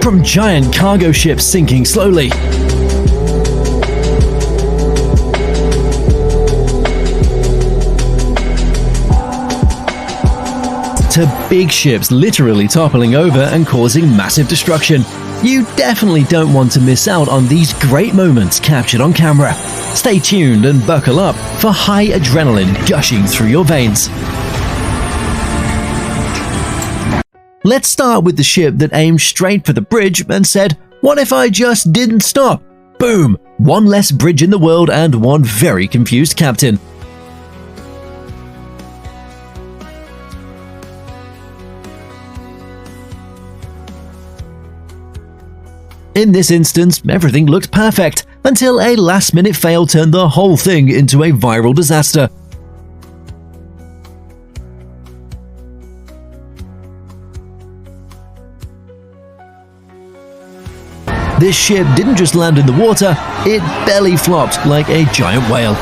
from giant cargo ships sinking slowly to big ships literally toppling over and causing massive destruction. You definitely don't want to miss out on these great moments captured on camera. Stay tuned and buckle up for high adrenaline gushing through your veins. Let's start with the ship that aimed straight for the bridge and said, "What if I just didn't stop?" Boom! One less bridge in the world and one very confused captain. In this instance, everything looked perfect, until a last-minute fail turned the whole thing into a viral disaster. This ship didn't just land in the water, it belly flopped like a giant whale.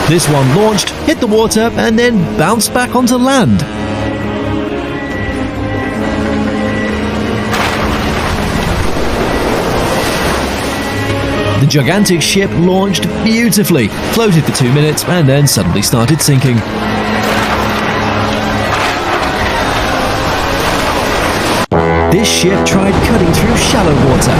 This one launched, hit the water, and then bounced back onto land. The gigantic ship launched beautifully, floated for 2 minutes, and then suddenly started sinking. This ship tried cutting through shallow water.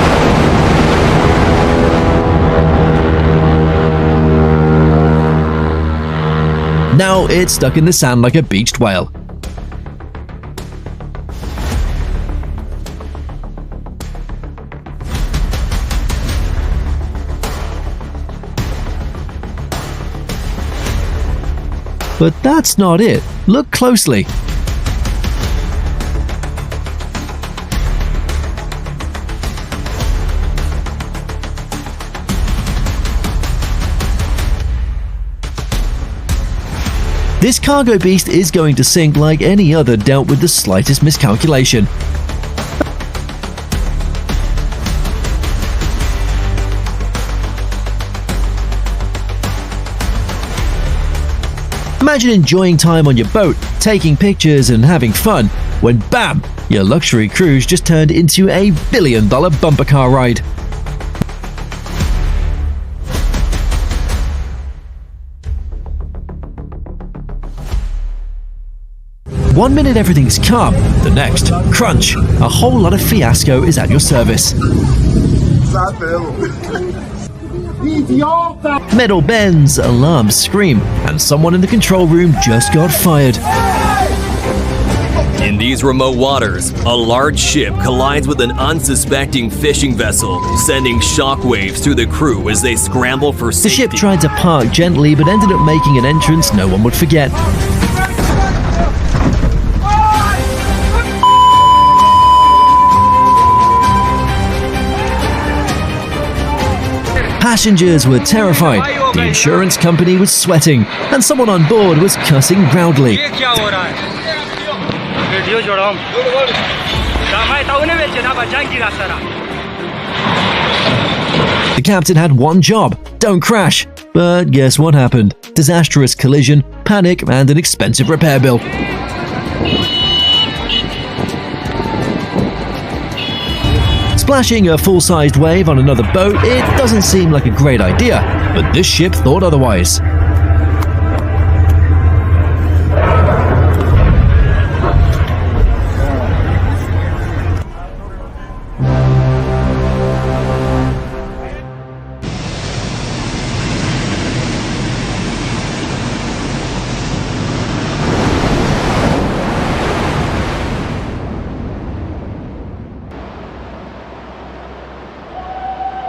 Now it's stuck in the sand like a beached whale. But that's not it. Look closely. This cargo beast is going to sink like any other dealt with the slightest miscalculation. Imagine enjoying time on your boat, taking pictures and having fun, when bam, your luxury cruise just turned into a billion-dollar bumper car ride. One minute everything's calm, the next, crunch, a whole lot of fiasco is at your service. Metal bends, alarms scream, and someone in the control room just got fired. In these remote waters, a large ship collides with an unsuspecting fishing vessel, sending shockwaves through the crew as they scramble for safety. The ship tried to park gently but ended up making an entrance no one would forget. Passengers were terrified, the insurance company was sweating, and someone on board was cussing loudly. The captain had one job: don't crash. But guess what happened? Disastrous collision, panic, and an expensive repair bill. Splashing a full-sized wave on another boat, it doesn't seem like a great idea, but this ship thought otherwise.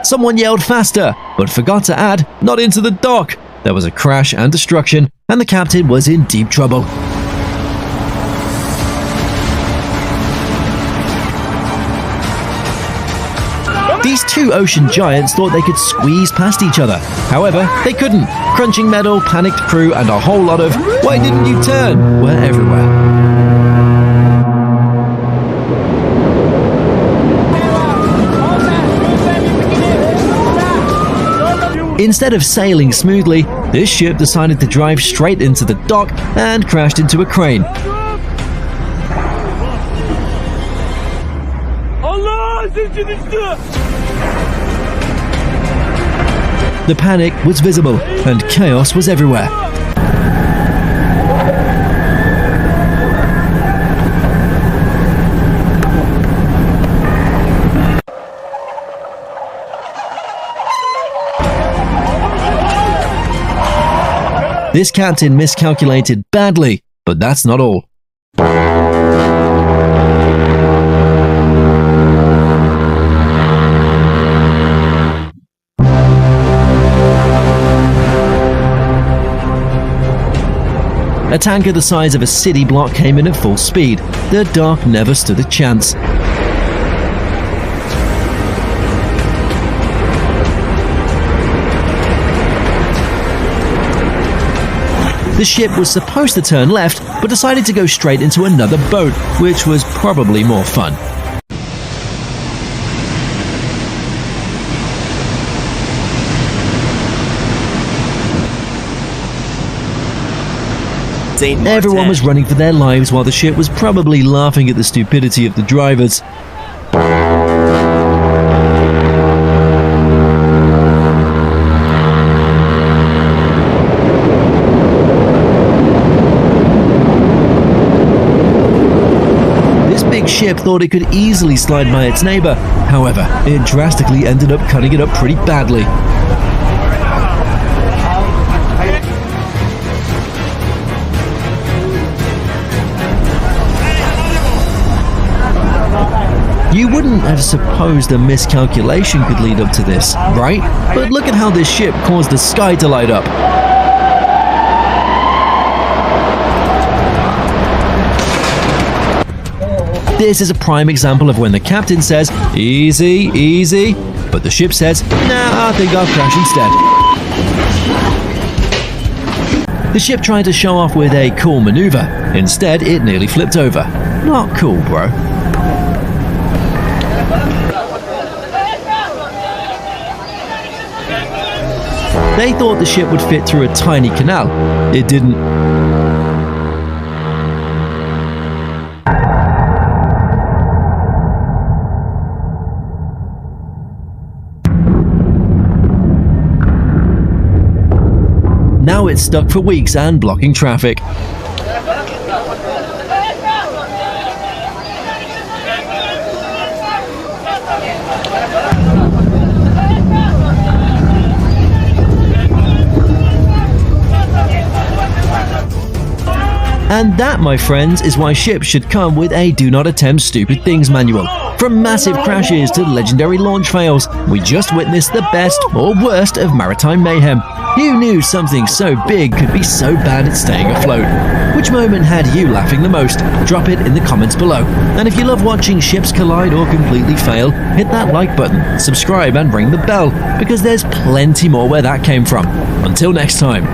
Someone yelled faster, but forgot to add, not into the dock. There was a crash and destruction, and the captain was in deep trouble. These two ocean giants thought they could squeeze past each other. However, they couldn't. Crunching metal, panicked crew, and a whole lot of "why didn't you turn?" were everywhere. Instead of sailing smoothly, this ship decided to drive straight into the dock and crashed into a crane. Allah The panic was visible and chaos was everywhere. This captain miscalculated badly, but that's not all. A tanker the size of a city block came in at full speed. The Dark never stood a chance. The ship was supposed to turn left, but decided to go straight into another boat, which was probably more fun. Everyone was running for their lives while the ship was probably laughing at the stupidity of the drivers. This big ship thought it could easily slide by its neighbor. However, it drastically ended up cutting it up pretty badly. You wouldn't have supposed a miscalculation could lead up to this, right? But look at how this ship caused the sky to light up. This is a prime example of when the captain says, "Easy, easy," but the ship says, "Nah, I think I'll crash instead." The ship tried to show off with a cool maneuver. Instead, it nearly flipped over. Not cool, bro. They thought the ship would fit through a tiny canal. It didn't. Now it's stuck for weeks and blocking traffic. And that, my friends, is why ships should come with a do not attempt stupid things manual. From massive crashes to legendary launch fails, we just witnessed the best or worst of maritime mayhem. Who knew something so big could be so bad at staying afloat? Which moment had you laughing the most? Drop it in the comments below. And if you love watching ships collide or completely fail, hit that like button, subscribe and ring the bell, because there's plenty more where that came from. Until next time.